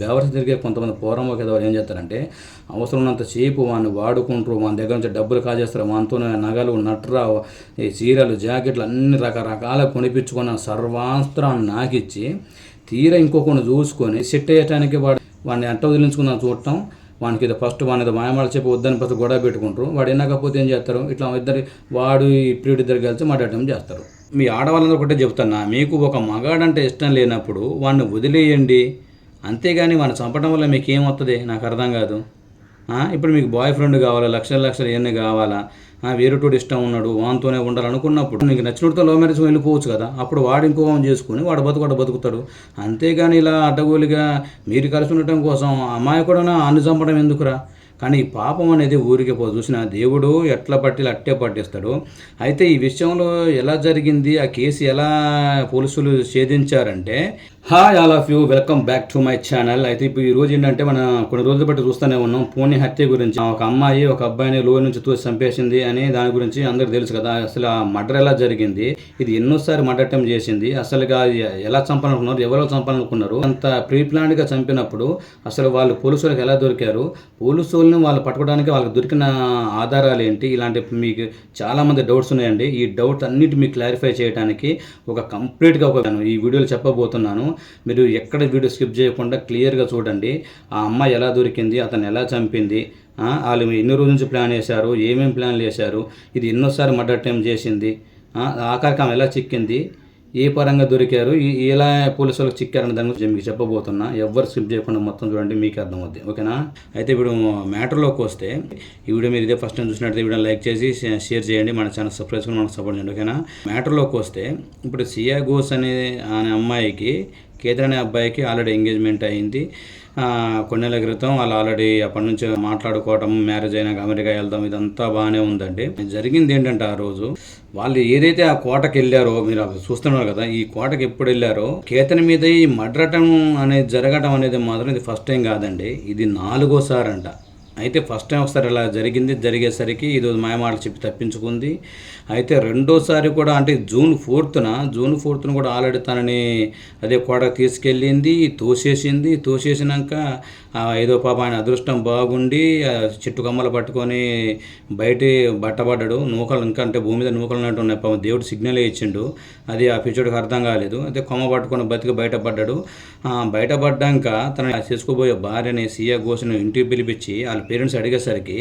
బేవర్స్ తిరిగే కొంతమంది పూర్వం కదా ఏం చేస్తారంటే అవసరం ఉన్నంత సేపు వాడిని వాడుకుంటారు, మన దగ్గర నుంచి డబ్బులు కాజేస్తారు, మనతోనే నగలు నట్రా ఈ చీరలు జాకెట్లు అన్ని రకరకాల కొనిపించుకున్న సర్వాస్త్రాన్ని నాకిచ్చి తీరా ఇంకొకరిని చూసుకొని సెట్ అయ్యటానికి వాడిని ఎంట వదిలించుకుందాం చూడటం. వానికి ఇది ఫస్ట్ వాని మాయమాలు చెప్పి వద్దని ఫస్ట్ గొడవ పెట్టుకుంటారు. వాడు వినకపోతే ఏం చేస్తారు, ఇట్లా వాడు ఇప్పుడు ఇద్దరు కలిసి మాట్లాడటం చేస్తారు. మీ ఆడవాళ్ళందరూ ఒకటే చెప్తున్నా, మీకు ఒక మగాడంటే ఇష్టం లేనప్పుడు వాడిని వదిలేయండి, అంతేగాని వాడిని చంపడం వల్ల మీకు ఏమవుతుంది నాకు అర్థం కాదు. ఇప్పుడు మీకు బాయ్ ఫ్రెండ్ కావాలా, లక్షలు లక్షలు ఇవన్నీ కావాలా, వేరేటోడు ఇష్టం ఉన్నాడు వానితోనే ఉండాలనుకున్నప్పుడు నీకు నచ్చినతో లవ్ మ్యారేజ్ వెళ్ళిపోవచ్చు కదా. అప్పుడు వాడు ఇంకో చేసుకుని వాడు బతుకుతాడు. అంతేగాని ఇలా అడ్డగోలుగా మీరు కలిసి ఉండటం కోసం అమ్మాయి కూడా అన్ను చంపడం ఎందుకురా. కానీ ఈ పాపం అనేది ఊరికే చూసిన దేవుడు ఎట్లా పట్టిలు అట్టే పట్టిస్తాడు. అయితే ఈ విషయంలో ఎలా జరిగింది, ఆ కేసు ఎలా పోలీసులు ఛేదించారంటే, hi all of you, welcome back to my channel. అయితే ఇప్పుడు ఈ రోజు ఏంటంటే మనం కొన్ని రోజులు బట్టి చూస్తూనే ఉన్నాం పూణె హత్య గురించి. ఒక అమ్మాయి ఒక అబ్బాయిని లోయ నుంచి తోసి చంపేసింది అని దాని గురించి అందరికి తెలుసు కదా. అసలు ఆ మర్డర్ ఎలా జరిగింది, ఇది ఎన్నోసారి మర్డర్ అటెంప్ట్ చేసింది, అసలుగా ఎలా చంపాలనుకున్నారు, ఎవరో చంపాలనుకున్నారు, అంత ప్రీ ప్లాన్డ్ గా చంపినప్పుడు అసలు వాళ్ళు పోలీసులకు ఎలా దొరికారు, పోలీసులను వాళ్ళు పట్టుకోవడానికి వాళ్ళకి దొరికిన ఆధారాలు ఏంటి, ఇలాంటి మీకు చాలా మంది డౌట్స్ ఉన్నాయండి. ఈ డౌట్ అన్నిటి మీకు క్లారిఫై చేయడానికి ఒక కంప్లీట్గా ఈ వీడియోలో చెప్పబోతున్నాను. మీరు ఎక్కడ వీడియో స్కిప్ చేయకుండా క్లియర్గా చూడండి. ఆ అమ్మాయి ఎలా దొరికింది, అతను ఎలా చంపింది, వాళ్ళు ఎన్ని రోజుల నుంచి ప్లాన్ చేశారు, ఏమేమి ప్లాన్లు చేశారు, ఇది ఎన్నోసారి మర్డర్ అటెంప్ట్ చేసింది, ఆఖరికి ఆమె ఎలా చిక్కింది, ఏ పరంగా దొరికారు, ఎలా పోలీసు వాళ్ళకి చిక్కారని దాని గురించి మీకు చెప్పబోతున్నా. ఎవరు స్కిప్ చేయకుండా మొత్తం చూడండి, మీకు అర్థమవుద్ది. ఓకేనా. అయితే ఇప్పుడు మ్యాటర్లోకి వస్తే, ఈ వీడియో మీరు ఇదే ఫస్ట్ టైం చూసినట్టు వీడియో లైక్ చేసి షేర్ చేయండి, మన ఛానల్ సబ్స్క్రైబ్ చేసుకుని మనకు సపోర్ట్ చేయండి. ఓకేనా. మ్యాటర్లోకి వస్తే, ఇప్పుడు సియా ఘోష్ అనే అమ్మాయికి కేతన్ అనే అబ్బాయికి ఆల్రెడీ ఎంగేజ్మెంట్ అయింది. కొన్ని నెలల క్రితం వాళ్ళు ఆల్రెడీ అప్పటి నుంచి మాట్లాడుకోవటం, మ్యారేజ్ అయినాక అమెరికా వెళ్దాం, ఇదంతా బాగానే ఉందండి. జరిగింది ఏంటంటే, ఆ రోజు వాళ్ళు ఏదైతే ఆ కోటకి వెళ్ళారో, మీరు చూస్తున్నారు కదా, ఈ కోటకి ఎప్పుడు వెళ్ళారో కేతన్ మీద ఈ మర్డరటం అనేది జరగటం అనేది మాత్రం ఇది ఫస్ట్ టైం కాదండి, ఇది 4వ అంట. అయితే ఫస్ట్ టైం ఒకసారి అలా జరిగేసరికి ఈరోజు మాయమాటలు చెప్పి తప్పించుకుంది. అయితే రెండోసారి కూడా అంటే జూన్ 4న కూడా ఆల్రెడీ తనని అదే కోటకు తీసుకెళ్ళింది, తోసేసినాక ఏదో పాప ఆయన అదృష్టం బాగుండి చెట్టు కమ్మలు పట్టుకొని బయట బట్టబడ్డాడు. నూకలు ఇంకా అంటే భూమి మీద నూకలు ఉన్నట్టు ఉన్నాయి, పాపం దేవుడు సిగ్నలే ఇచ్చిండు, అది ఆ పిచ్చోడికి అర్థం కాలేదు. అయితే కొమ్మ పట్టుకొని బతికి బయటపడ్డాడు. బయటపడ్డాక తన చేసుకోబోయే భార్యని సియా ఘోష్ను ఇంటికి పిలిపించి వాళ్ళ పేరెంట్స్ అడిగేసరికి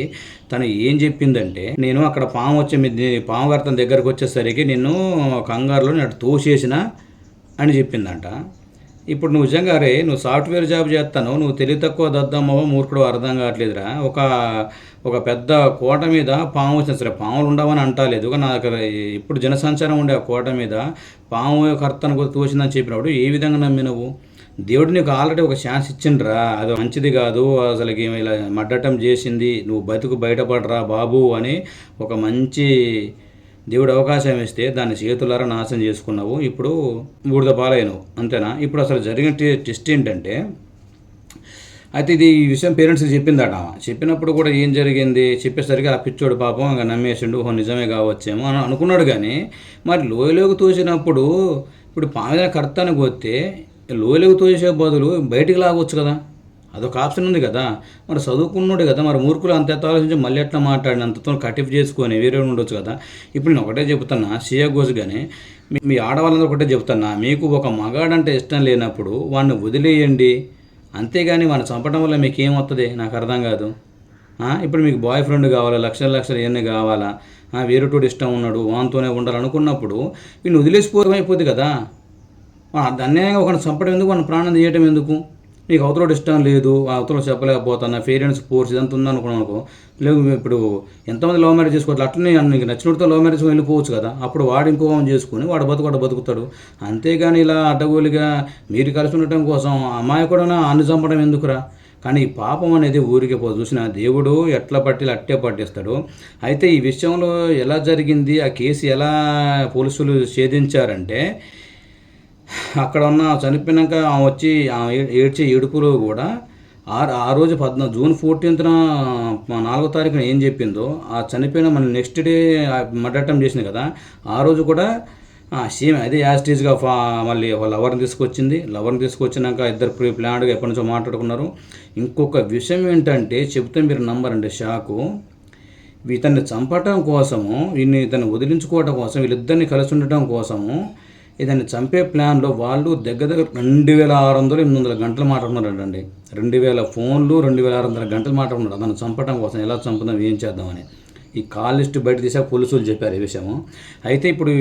తను ఏం చెప్పిందంటే, నేను అక్కడ పాము గర్తం దగ్గరకు వచ్చేసరికి నిన్ను కంగారులో నేను తోసేసిన అని చెప్పిందంట. ఇప్పుడు నువ్వు నిజంగా నువ్వు సాఫ్ట్వేర్ జాబ్ చేస్తాను, నువ్వు తెలివి తక్కువ దద్దమ్మో మూర్ఖుడు అర్థం కావట్లేదురా. ఒక పెద్ద కోట మీద పాము వచ్చిన సరే, పాములు ఉండవని అంటలేదు, నాకు ఇప్పుడు జనసంచారం ఉండే ఆ కోట మీద పాము కర్తను కూడా తోసిందని చెప్పినప్పుడు ఏ విధంగా నమ్మి నువ్వు? దేవుడు నీకు ఆల్రెడీ ఒక ఛాన్స్ ఇచ్చిండ్రా, అది మంచిది కాదు, అసలుకి ఇలా మడ్డటం చేసింది, నువ్వు బయటపడరా బాబు అని ఒక మంచి దేవుడు అవకాశం ఇస్తే దాన్ని చేతులారా నాశనం చేసుకున్నావు, ఇప్పుడు బూడిద పాలైనవు, అంతేనా. ఇప్పుడు అసలు జరిగిన టెస్ట్ ఏంటంటే, అయితే ఇది ఈ విషయం పేరెంట్స్కి చెప్పిందట. చెప్పినప్పుడు కూడా ఏం జరిగింది చెప్పేసరికి ఆ పిచ్చోడు పాపం ఇంకా నమ్మేసిండు, నిజమే కావచ్చేమో అని అనుకున్నాడు. కానీ మరి లోయలోకి తోసినప్పుడు ఇప్పుడు పాముదైన కర్తానికి పోతే లోయలోకి తోసే బదులు బయటికి లాగొచ్చు కదా, అదొక ఆప్షన్ ఉంది కదా. మరి చదువుకున్నాడు కదా, మరి మూర్ఖులు అంత ఆలోచించి మళ్ళీ ఎట్లా మాట్లాడిన అంతతో కటిఫ్ చేసుకొని వేరే ఉండొచ్చు కదా. ఇప్పుడు నేను ఒకటే చెప్తున్నా, సియా ఘోష్ కానీ మీ ఆడవాళ్ళందరూ ఒకటే చెప్తున్నా, మీకు ఒక మగాడంటే ఇష్టం లేనప్పుడు వాడిని వదిలేయండి, అంతేగాని వాడిని చంపడం వల్ల మీకు ఏమవుతుంది నాకు అర్థం కాదు. ఇప్పుడు మీకు బాయ్ ఫ్రెండ్ కావాలా, లక్షలు లక్షలు ఇవన్నీ కావాలా, వేరేటోడు ఇష్టం ఉన్నాడు వానితోనే ఉండాలనుకున్నప్పుడు వీడిని వదిలేసిపోవడం అయిపోద్ది కదా. అన్యాయంగా ఒకరిని చంపడం ఎందుకు, వాడిని ప్రాణం తీయటం ఎందుకు? నీకు అవతలోడు ఇష్టం లేదు, అవతలో చెప్పలేకపోతున్నా, పేరెంట్స్ ఫోర్స్ ఇదంతా ఉందనుకున్నాను లేవు. ఇప్పుడు ఎంతమంది లవ్ మ్యారేజ్ చేసుకోవచ్చు, అట్లనే నీకు నచ్చినతో లవ్ మ్యారేజ్ వెళ్ళిపోవచ్చు కదా. అప్పుడు వాడు ఇంకో చేసుకుని వాడు బతుకుతాడు. అంతేగాని ఇలా అడ్డగోలుగా మీరు కలిసి ఉండటం కోసం అమ్మాయి కూడా అన్ను చంపడం ఎందుకురా. కానీ ఈ పాపం అనేది ఊరికే చూసిన దేవుడు ఎట్లా పట్టిలు అట్టే పట్టిస్తాడు. అయితే ఈ విషయంలో ఎలా జరిగింది, ఆ కేసు ఎలా పోలీసులు ఛేదించారంటే, అక్కడ ఉన్న చనిపోయినాక ఆమె వచ్చి ఏడ్చే ఏడుపులో కూడా ఆ రోజు జూన్ 14న 4వ తారీఖున ఏం చెప్పిందో, ఆ చనిపోయిన మన నెక్స్ట్ డే మర్డర్ అటెంప్ట్ చేసింది కదా, ఆ రోజు కూడా సేమ్ అదే యాస్టీజ్గా మళ్ళీ లవర్ని తీసుకొచ్చింది. లవర్ని తీసుకొచ్చినాక ఇద్దరు ప్రీ ప్లాన్డ్గా ఎప్పటి నుంచో మాట్లాడుకున్నారు. ఇంకొక విషయం ఏంటంటే చెప్తే మీరు నమ్మరండి, షాకు. ఇతన్ని చంపటం కోసము, ఇతన్ని వదిలించుకోవటం కోసం, వీళ్ళిద్దరిని కలిసి ఉండటం కోసము ఇతన్ని చంపే ప్లాన్లో వాళ్ళు దగ్గర 2600, 800 గంటలు మాట్లాడుకున్నారండి. 2000 ఫోన్లు, 2600 గంటలు మాట్లాడుకున్నారు అతను చంపటం కోసం. ఎలా చంపుదాం, ఏం చేద్దామని. ఈ కాల్ లిస్ట్ బయట తీసాక పోలీసులు చెప్పారు ఈ విషయము. అయితే ఇప్పుడు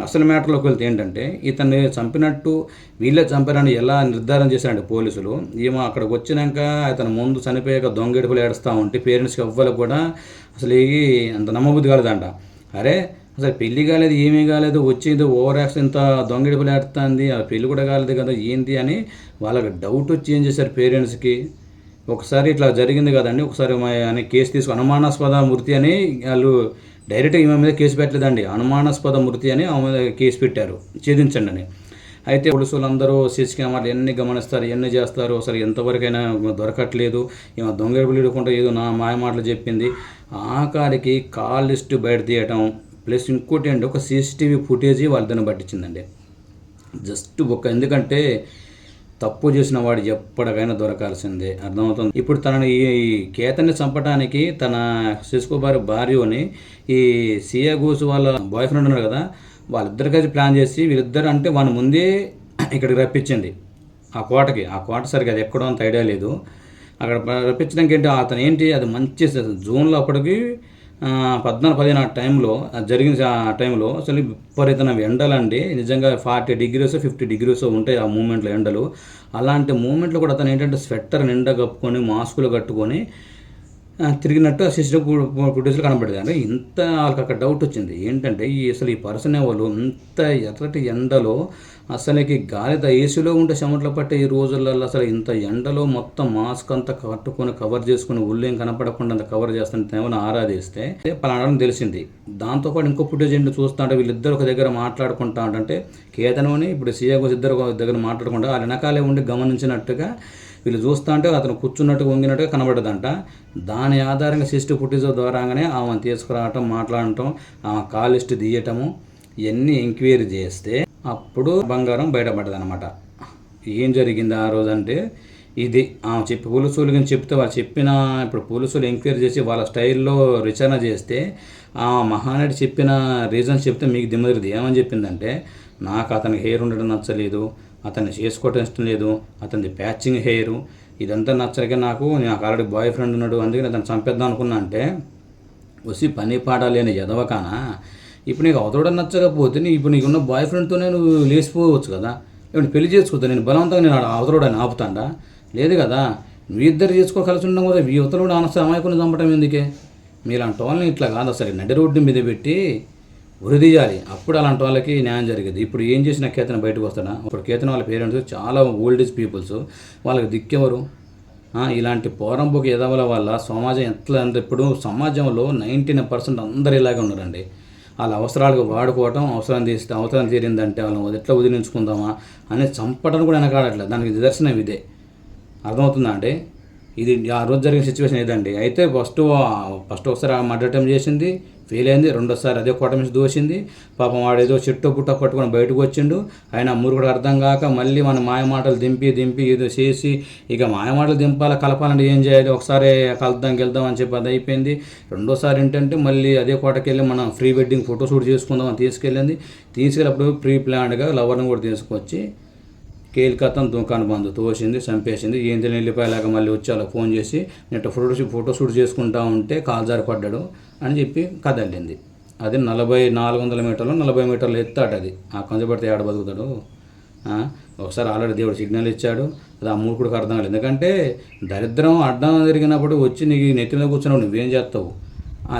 అసలు మ్యాటర్లోకి వెళ్తే ఏంటంటే, ఇతన్ని చంపినట్టు వీళ్ళే చంపారని ఎలా నిర్ధారణ చేశారంటే పోలీసులు, ఏమో అక్కడికి వచ్చినాక అతను ముందు చనిపోయాక దొంగెడుపులు ఏడుస్తూ ఉంటే పేరెంట్స్కి ఎవ్వరికి కూడా అసలు అంత నమ్మబుద్ధి కాలేదంట. అరే అసలు పెళ్లి కాలేదు, ఏమీ కాలేదు, వచ్చేది ఓవర్ యాక్షన్, ఇంత దొంగెడుపులు ఏడుతుంది, ఆ పెళ్లి కూడా కాలేదు కదా ఏంటి అని వాళ్ళకి డౌట్ వచ్చి ఏం చేశారు పేరెంట్స్కి, ఒకసారి ఇట్లా జరిగింది కదండి, ఒకసారి అని కేసు తీసుకు అనుమానాస్పద మృతి అని వాళ్ళు డైరెక్ట్గా ఈమె మీద కేసు పెట్టలేదండి, అనుమానాస్పద మృతి అని ఆమె మీద కేసు పెట్టారు, ఛేదించండి అని. అయితే పోలీసులు అందరూ సీసీ కెమెరాలు ఎన్ని గమనిస్తారు, ఎన్ని చేస్తారు, అసలు ఎంతవరకైనా దొరకట్లేదు, ఈమె దొంగడుపులు ఇడకుండా ఏదో నా మాయమాటలు చెప్పింది. ఆఖరికి కాల్ లిస్ట్ బయట తీయటం ప్లస్ ఇంకోటి ఏంటి, ఒక సీసీటీవీ ఫుటేజీ వాళ్ళని పట్టించిందండి. జస్ట్ ఎందుకంటే తప్పు చేసిన వాడు ఎప్పటికైనా దొరకాల్సిందే, అర్థమవుతుంది. ఇప్పుడు తనని ఈ కేతన్ని చంపడానికి తన సిస్కో భార్యని ఈ సియా గోసు వాళ్ళ బాయ్ ఫ్రెండ్ ఉన్నారు కదా, వాళ్ళిద్దరు కలిసి ప్లాన్ చేసి వీళ్ళిద్దరు అంటే వాని ముందే ఇక్కడికి రప్పించింది ఆ కోట సరిగ్గా అది ఎక్కడో అంత ఐడియా లేదు. అక్కడ రప్పించడానికి ఏంటి, అతను ఏంటి అది మంచి జూన్లో అప్పటికి 14-15 టైంలో జరిగిన ఆ టైంలో అసలు విపరీతమైన ఎండలండి, నిజంగా 40 degrees 50 degrees ఉంటాయి ఆ మూమెంట్లో ఎండలు. అలాంటి మూమెంట్లో కూడా అతను ఏంటంటే స్వెట్టర్ నిండా కప్పుకొని మాస్కులు కట్టుకొని తిరిగినట్టు ఆ సిస్టమ్ ఫుటేజ్లో కనబడేది. అంటే ఇంత వాళ్ళకి అక్కడ డౌట్ వచ్చింది ఏంటంటే అసలు ఈ పర్సన్ వాళ్ళు ఇంత ఎర్రటి ఎండలో అసలుకి గాలి ఏసీలో ఉంటే చెమటలు పట్టే ఈ రోజులలో అసలు ఇంత ఎండలో మొత్తం మాస్క్ అంతా కట్టుకొని కవర్ చేసుకుని ఒళ్ళేం కనపడకుండా అంత కవర్ చేస్తుంటే ఏమైనా ఆరాధిస్తే పలానా తెలిసింది. దాంతోపాటు ఇంకో ఫుటేజ్ ఏంటి చూస్తూ ఉంటే వీళ్ళిద్దరు ఒక దగ్గర మాట్లాడుకుంటా ఉంటే కేతనని ఇప్పుడు సియాగోస్ ఇద్దరు ఒక దగ్గర మాట్లాడుకుంటా వాళ్ళ వెనకాలే ఉండి గమనించినట్టుగా వీళ్ళు చూస్తూ ఉంటే అతను కూర్చున్నట్టుగా వంగినట్టుగా కనబడదంట. దాని ఆధారంగా సిస్టమ్ ఫుటేజ్ ద్వారాగానే ఆమెను తీసుకురావటం, మాట్లాడటం, ఆమె కాల్ లిస్ట్ తీయటము ఇవన్నీ ఎంక్వైరీ చేస్తే అప్పుడు బంగారం బయటపడ్డదనమాట. ఏం జరిగింది ఆ రోజు అంటే ఇది ఆమె చెప్పి పోలీసులు కానీ చెప్తే వాళ్ళు చెప్పిన ఇప్పుడు పోలీసులు ఎంక్వైరీ చేసి వాళ్ళ స్టైల్లో విచారణ చేస్తే ఆ మహానటి చెప్పిన రీజన్స్ చెప్తే మీకు దిమ్మదిరిది ఏమని చెప్పిందంటే, నాకు అతనికి హెయిర్ ఉండడం నచ్చలేదు, అతన్ని చేసుకోవటం ఇష్టం లేదు, అతనిది ప్యాచింగ్ హెయిర్, ఇదంతా నచ్చలేక నాకు ఆల్రెడీ బాయ్ ఫ్రెండ్ ఉన్నాడు, అందుకని అతను చంపేద్దాం అనుకున్నా. అంటే వచ్చి పని పాట లేని ఎదవకానా, ఇప్పుడు నీకు అవతోడ నచ్చకపోతే ఇప్పుడు నీకున్న బాయ్ ఫ్రెండ్తోనే నువ్వు లేచిపోవచ్చు కదా, ఇప్పుడు పెళ్లి చేసుకోవద్దా, నేను బలవంతంగా నేను అవతోడని ఆపుతాడా, లేదు కదా. నువ్వు ఇద్దరు చేసుకోగలిసి ఉండడం కదా, ఈ అవతలోడు అనవసరం అమాయకుని చంపటం ఎందుకే. మీలాంటి వాళ్ళని ఇట్లా కాదు అసలు నడి రోడ్డు మీద పెట్టి ఉరిదీయాలి, అప్పుడు అలాంటి వాళ్ళకి న్యాయం జరిగేది. ఇప్పుడు ఏం చేసినా కేతన బయటకు వస్తాడా, ఇప్పుడు కేతన వాళ్ళ పేరెంట్స్ చాలా ఓల్డ్ ఏజ్ పీపుల్స్, వాళ్ళకి దిక్కెవరు. ఇలాంటి పోరంబోకి ఎదవల వల్ల సమాజం ఎట్లా అంటే ఇప్పుడు సమాజంలో 99% అందరు ఇలాగే ఉన్నారండి. వాళ్ళ అవసరాలకు వాడుకోవటం, అవసరం తీరిందంటే వాళ్ళని ఎట్లా వదిలించుకుందామా అనేది చంపడం కూడా వెనకాడట్లేదు. దానికి నిదర్శనం ఇదే, అర్థమవుతుందా అంటే. ఇది ఆ రోజు జరిగిన సిచ్యువేషన్ ఇదండి. అయితే ఫస్ట్ ఒకసారి మర్డర్ అటెంప్ట్ చేసింది, ఫెయిల్ అయింది. రెండోసారి అదే కోట మీద దోసింది. పాపం వాడేదో చెట్టు పుట్ట పట్టుకొని బయటకు వచ్చిండు. ఆయన మురుగుడు అర్థం కాక మళ్ళీ మన మాయమాటలు దింపి ఏదో చేసి ఇక మాయమాటలు దింపాలి కలపాలంటే ఏం చేయాలి, ఒకసారి వెళ్దాం అని చెప్పి అది అయిపోయింది. రెండోసారి ఏంటంటే మళ్ళీ అదే కోటకి వెళ్ళి మనం ప్రీ వెడ్డింగ్ ఫోటోషూట్ చేసుకుందాం అని తీసుకెళ్ళినప్పుడు ప్రీ ప్లాన్డ్గా లవర్ని కూడా తీసుకొచ్చి కేల్కతం దుకాణం బంధు తోసింది, చంపేసింది. ఏం తెలియని వెళ్ళిపోయేలాగా మళ్ళీ వచ్చి అలా ఫోన్ చేసి నెట్ ఫోటోషూట్ చేసుకుంటా ఉంటే కాల్జారి పడ్డాడు అని చెప్పి కథ వెళ్ళింది. అది 400 మీటర్లు 40 మీటర్లు ఎత్తాడు. అది ఆ కొంచెపడితే ఆడ బతుకుతాడు. ఒకసారి ఆల్రెడీ దేవుడు సిగ్నల్ ఇచ్చాడు, అది ఆ మూకుడికి అర్థం కాలేదు. ఎందుకంటే దరిద్రం అడ్డం జరిగినప్పుడు వచ్చి నీకు నెత్తి మీద కూర్చున్నావు, నువ్వేం చేస్తావు,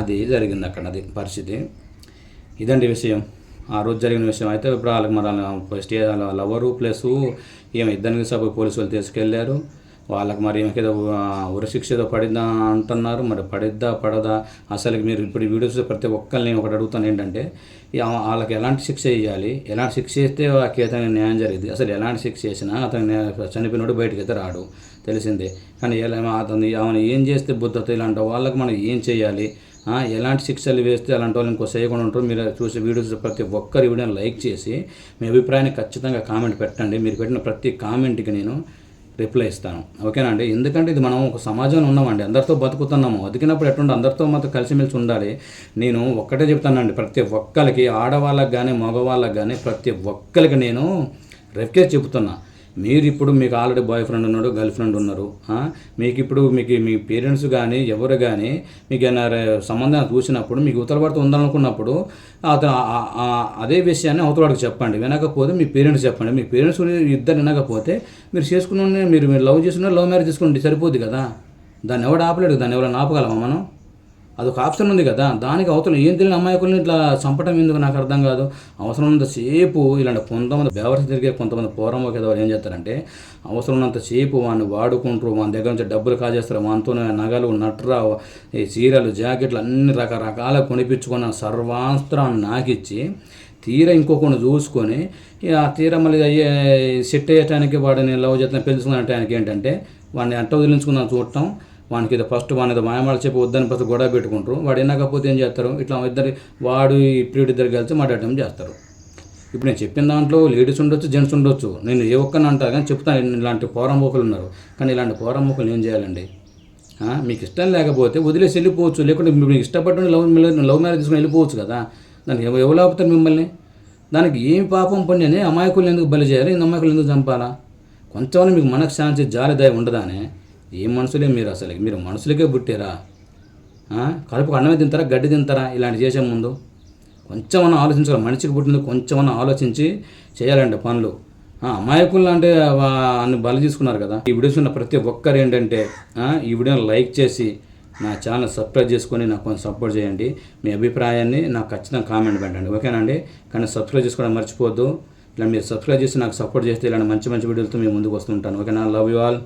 అది జరిగింది అక్కడ. అది పరిస్థితి. ఇదండి విషయం, ఆ రోజు జరిగిన విషయం. అయితే ఇప్పుడు వాళ్ళకి మరి లవరు ప్లస్ ఏమో ఇద్దరిని సభ పోలీసు వాళ్ళు తీసుకెళ్లారు. వాళ్ళకి మరి ఏదో ఉరిశిక్ష ఏదో పడిందా అంటున్నారు. మరి పడదా అసలు మీరు ఇప్పుడు వీడియోస్ ప్రతి ఒక్కరిని ఒకటి అడుగుతాను ఏంటంటే, వాళ్ళకి ఎలాంటి శిక్ష వేయాలి, ఎలాంటి శిక్ష చేస్తే వాళ్ళకి అతనికి న్యాయం జరిగింది. అసలు ఎలాంటి శిక్ష చేసినా అతను చనిపోయినాడు బయటకు అయితే రాడు, తెలిసిందే. కానీ ఆమె ఏం చేస్తే బుద్ధతో ఇలాంటి వాళ్ళకి మనం ఏం చేయాలి ఎలాంటి శిక్షలు వేస్తే అలాంటి వాళ్ళు ఇంకో చేయకుండా ఉంటారు. మీరు చూసే వీడియోస్ ప్రతి ఒక్కరి వీడియోని లైక్ చేసి మీ అభిప్రాయాన్ని ఖచ్చితంగా కామెంట్ పెట్టండి. మీరు పెట్టిన ప్రతి కామెంట్కి నేను రిప్లై ఇస్తాను, ఓకేనా అండి. ఎందుకంటే ఇది మనం ఒక సమాజంలో ఉన్నామండి, అందరితో బతుకుతున్నాము. బతికినప్పుడు ఎటువంటి అందరితో మాత్రం కలిసిమెలిసి ఉండాలి. నేను ఒక్కటే చెప్తానండి, ప్రతి ఒక్కరికి, ఆడవాళ్ళకి కానీ మగవాళ్ళకి కానీ ప్రతి ఒక్కరికి నేను రిక్వెస్ట్ చెబుతున్నా. మీరు ఇప్పుడు మీకు ఆల్రెడీ బాయ్ ఫ్రెండ్ ఉన్నాడు, గర్ల్ ఫ్రెండ్ ఉన్నారు. మీకు ఇప్పుడు మీ పేరెంట్స్ కానీ ఎవరు కానీ మీకు ఏమైనా సంబంధం చూసినప్పుడు మీకు ఉత్తరపడుతూ ఉందనుకున్నప్పుడు అతను అదే విషయాన్ని అవతలవాడికి చెప్పండి. వినకపోతే మీ పేరెంట్స్ చెప్పండి. మీ పేరెంట్స్ ఇద్దరు వినకపోతే మీరు చేసుకున్న మీరు లవ్ చేసుకున్న లవ్ మ్యారేజ్ చేసుకోండి, సరిపోద్ది కదా. దాన్ని ఎవడు ఆపలేడు, దాన్ని ఎవరైనా ఆపగలమా మనం? అదొక ఆప్షన్ ఉంది కదా. దానికి అవతల ఏం తెలియని అమ్మాయికుల్ని ఇట్లా చంపటం ఎందుకు నాకు అర్థం కాదు. అవసరం ఉన్నంతసేపు ఇలాంటి కొంతమంది బేవర్స్ తిరిగే కొంతమంది పోరమ్మ కదా వాళ్ళు ఏం చేస్తారంటే అవసరం ఉన్నంతసేపు వాడిని వాడుకుంటారు, మన దగ్గర నుంచి డబ్బులు కాజేస్తారు, మనతోనే నగలు నట్రా ఈ చీరలు జాకెట్లు అన్ని రకరకాల కొనిపించుకున్న సర్వాస్త్రాన్ని నాకిచ్చి తీర ఇంకొకరిని చూసుకొని ఆ తీర మళ్ళీ అయ్యే సెట్ అయ్యటానికి వాడిని లవ్ చేసిన పెంచుకునేటానికి ఏంటంటే వాడిని అంట వదిలించుకుందాం చూడటం, వానికి ఇది ఫస్ట్ వాడిని మాయమాలు చెప్పి వద్దని ఫస్ట్ గొడవ పెట్టుకుంటారు. వాడు వినకపోతే ఏం చేస్తారు, ఇట్లా వాడు ఇప్పుడు ఇద్దరు కలిసి మాట్లాడటం చేస్తారు. ఇప్పుడు నేను చెప్పిన దాంట్లో లేడీస్ ఉండొచ్చు, జెంట్స్ ఉండొచ్చు, నేను ఏ ఒక్కరిని అంటారు కానీ చెప్తాను. ఇలాంటి పోరంబోకులు ఉన్నారు, కానీ ఇలాంటి పోరంబోకులు ఏం చేయాలండి? మీకు ఇష్టం లేకపోతే వదిలేసి వెళ్ళిపోవచ్చు, లేకుంటే మీకు ఇష్టపడి లవ్ మ్యారేజ్ తీసుకుని వెళ్ళిపోవచ్చు కదా. దానికి ఎవరు ఆపుతారు మిమ్మల్ని? దానికి ఏమి పాపం పుణ్యని అమాయకులు ఎందుకు బలి చేయాలి, అమాయకులు ఎందుకు చంపాలా? కొంచెం మీకు మనకు శాంతి జాలి దయ ఉండదానే? ఏ మనుషులే మీరు? అసలు మీరు మనుషులకే పుట్టారా? కడుపుకు అన్నమే తింటారా, గడ్డి తింటారా? ఇలాంటి చేసే ముందు కొంచెమన్నా ఆలోచించాలి. మనిషికి పుట్టింది కొంచెమన్నా ఆలోచించి చేయాలండి పనులు. అమాయకులు అంటే అన్ని బలి తీసుకున్నారు కదా. ఈ వీడియోస్ ఉన్న ప్రతి ఒక్కరు ఏంటంటే ఈ వీడియోని లైక్ చేసి నా ఛానల్ సబ్స్క్రైబ్ చేసుకొని నాకు కొంచెం సపోర్ట్ చేయండి. మీ అభిప్రాయాన్ని నాకు ఖచ్చితంగా కామెంట్ పెట్టండి, ఓకేనా అండి. కానీ సబ్స్క్రైబ్ చేసుకోవడం మర్చిపోవద్దు. ఇలా మీరు సబ్స్క్రైబ్ చేసి నాకు సపోర్ట్ చేస్తే ఇలాంటి మంచి మంచి వీడియోలతో మేము ముందుకు వస్తుంటాను, ఓకేనా. Love you all.